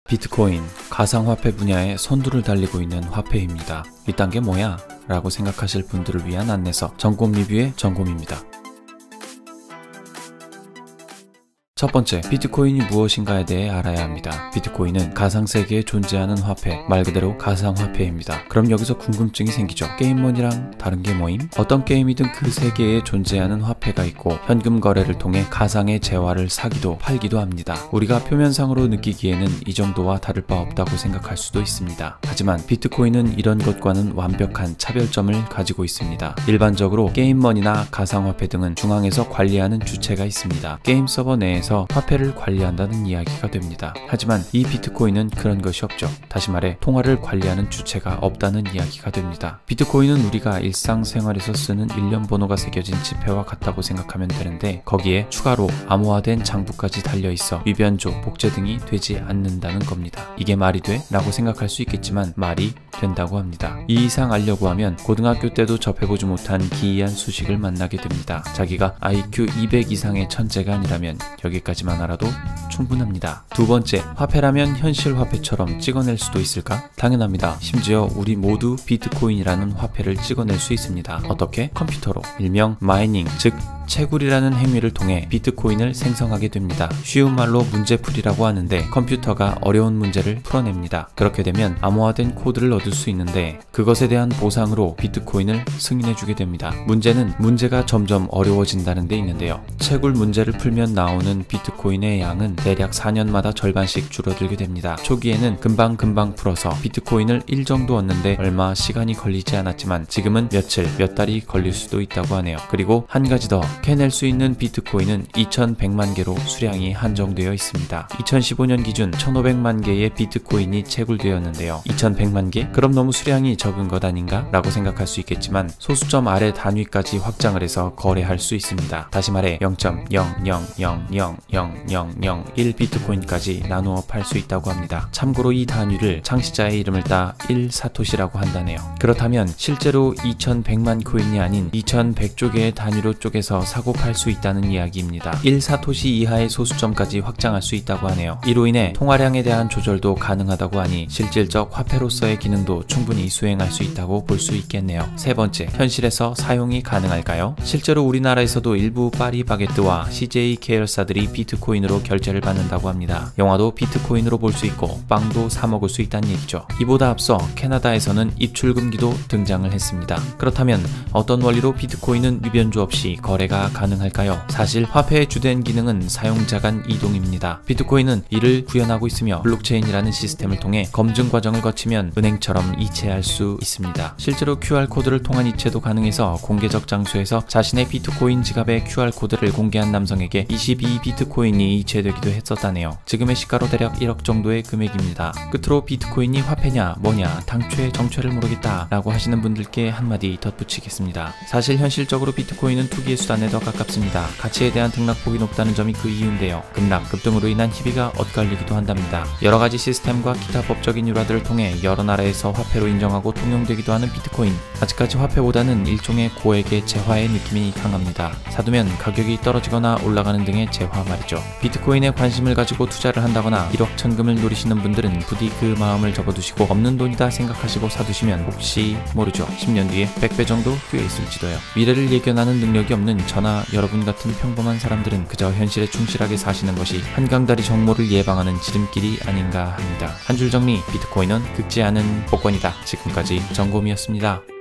비트코인, 가상화폐 분야에 선두를 달리고 있는 화폐입니다. 이딴 게 뭐야? 라고 생각하실 분들을 위한 안내서 점검 리뷰의 점검입니다. 첫 번째, 비트코인이 무엇인가에 대해 알아야 합니다. 비트코인은 가상세계에 존재하는 화폐, 말 그대로 가상화폐입니다. 그럼 여기서 궁금증이 생기죠. 게임머니랑 다른 게 뭐임? 어떤 게임이든 그 세계에 존재하는 화폐가 있고 현금 거래를 통해 가상의 재화를 사기도 팔기도 합니다. 우리가 표면상으로 느끼기에는 이 정도와 다를 바 없다고 생각할 수도 있습니다. 하지만 비트코인은 이런 것과는 완벽한 차별점을 가지고 있습니다. 일반적으로 게임머니나 가상화폐 등은 중앙에서 관리하는 주체가 있습니다. 게임 서버 내에서 화폐를 관리한다는 이야기가 됩니다. 하지만 이 비트코인은 그런 것이 없죠. 다시 말해 통화를 관리하는 주체가 없다는 이야기가 됩니다. 비트코인은 우리가 일상생활에서 쓰는 일련 번호가 새겨진 지폐와 같다고 생각하면 되는데 거기에 추가로 암호화된 장부까지 달려있어 위변조, 복제 등이 되지 않는다는 겁니다. 이게 말이 돼? 라고 생각할 수 있겠지만 말이 된다고 합니다. 이 이상 알려고 하면 고등학교 때도 접해보지 못한 기이한 수식을 만나게 됩니다. 자기가 IQ 200 이상의 천재가 아니라면 여기까지만 알아도 충분합니다. 두 번째, 화폐라면 현실 화폐처럼 찍어낼 수도 있을까? 당연합니다. 심지어 우리 모두 비트코인이라는 화폐를 찍어낼 수 있습니다. 어떻게? 컴퓨터로, 일명 마이닝, 즉 채굴이라는 행위를 통해 비트코인을 생성하게 됩니다. 쉬운 말로 문제풀이라고 하는데 컴퓨터가 어려운 문제를 풀어냅니다. 그렇게 되면 암호화된 코드를 얻을 수 있는데 그것에 대한 보상으로 비트코인을 승인해주게 됩니다. 문제는 문제가 점점 어려워진다는 데 있는데요. 채굴 문제를 풀면 나오는 비트코인의 양은 대략 4년마다 절반씩 줄어들게 됩니다. 초기에는 금방 풀어서 비트코인을 1 정도 얻는데 얼마 시간이 걸리지 않았지만 지금은 며칠, 몇 달이 걸릴 수도 있다고 하네요. 그리고 한 가지 더, 캐낼 수 있는 비트코인은 2100만 개로 수량이 한정되어 있습니다. 2015년 기준 1500만 개의 비트코인이 채굴되었는데요. 2100만 개? 그럼 너무 수량이 적은 것 아닌가? 라고 생각할 수 있겠지만 소수점 아래 단위까지 확장을 해서 거래할 수 있습니다. 다시 말해 0.000000001 비트코인까지 나누어 팔 수 있다고 합니다. 참고로 이 단위를 창시자의 이름을 따 1사토시라고 한다네요. 그렇다면 실제로 2100만 코인이 아닌 2100조 개의 단위로 쪼개서 사고 팔 수 있다는 이야기입니다. 1사토시 이하의 소수점까지 확장할 수 있다고 하네요. 이로 인해 통화량에 대한 조절도 가능하다고 하니 실질적 화폐로서의 기능도 충분히 수행할 수 있다고 볼 수 있겠네요. 세 번째, 현실에서 사용이 가능할까요? 실제로 우리나라에서도 일부 파리바게뜨와 CJ 계열사들이 비트코인으로 결제를 받는다고 합니다. 영화도 비트코인으로 볼 수 있고 빵도 사 먹을 수 있다는 얘기죠. 이보다 앞서 캐나다에서는 입출금기도 등장을 했습니다. 그렇다면 어떤 원리로 비트코인은 위변조 없이 거래가 가능할까요? 사실 화폐의 주된 기능은 사용자 간 이동입니다. 비트코인은 이를 구현하고 있으며 블록체인이라는 시스템을 통해 검증 과정을 거치면 은행처럼 이체할 수 있습니다. 실제로 QR코드를 통한 이체도 가능해서 공개적 장소에서 자신의 비트코인 지갑의 QR코드를 공개한 남성에게 22비트코인이 이체되기도 했었다네요. 지금의 시가로 대략 1억 정도의 금액입니다. 끝으로 비트코인이 화폐냐 뭐냐 당최 정체를 모르겠다 라고 하시는 분들께 한마디 덧붙이겠습니다. 사실 현실적으로 비트코인은 투기의 수단에 더 가깝습니다. 가치에 대한 등락폭이 높다는 점이 그 이유인데요. 급락, 급등으로 인한 희비가 엇갈리기도 한답니다. 여러가지 시스템과 기타 법적인 일화들을 통해 여러 나라에서 화폐로 인정하고 통용되기도 하는 비트코인. 아직까지 화폐보다는 일종의 고액의 재화의 느낌이 강합니다. 사두면 가격이 떨어지거나 올라가는 등의 재화 말이죠. 비트코인에 관심을 가지고 투자를 한다거나 1억 천금을 노리시는 분들은 부디 그 마음을 접어두시고 없는 돈이다 생각하시고 사두시면 혹시 모르죠. 10년 뒤에 100배 정도 후회 있을지도요. 미래를 예견하는 능력이 없는 저나 여러분 같은 평범한 사람들은 그저 현실에 충실하게 사시는 것이 한강다리 정모를 예방하는 지름길이 아닌가 합니다. 한 줄 정리, 비트코인은 극지 않은 복권이다. 지금까지 정곰이었습니다.